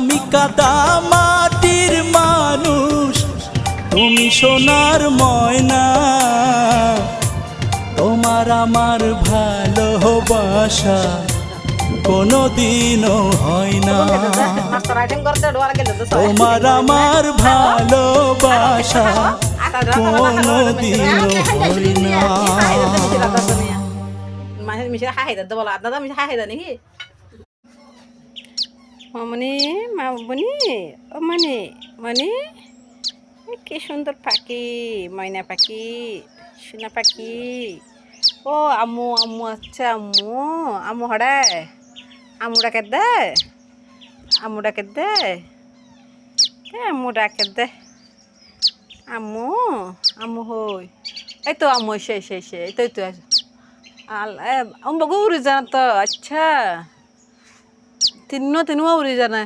আমি কাদা মাটির মানুষ, তুমি সোনার ময়না। তোমার আমার ভালোবাসা কোনোদিনও হয় না। তোমার আমার ভালোবাসা কোনোদিনও হয় না। মিশে হাই দাদা বলো দাদা মিশে হাই দা নাকি মামনি মামনি ও মানে মানে কি সুন্দর পাখি, ময়না পাখি, সোনা পাখি। ও আম্মু আম্মু, আচ্ছা আম্মু আম্মু হড়ে আম্মু ডাকে দে, আম্মু ডাকে দে, আম্মু ডাকে দে, আম্মু আম্মু হই। এই তো আম্মু এসে এসে এসে এই তো আম্মু বাবু উড়ে জানা তো। আচ্ছা তিনিও উড়ে জানা।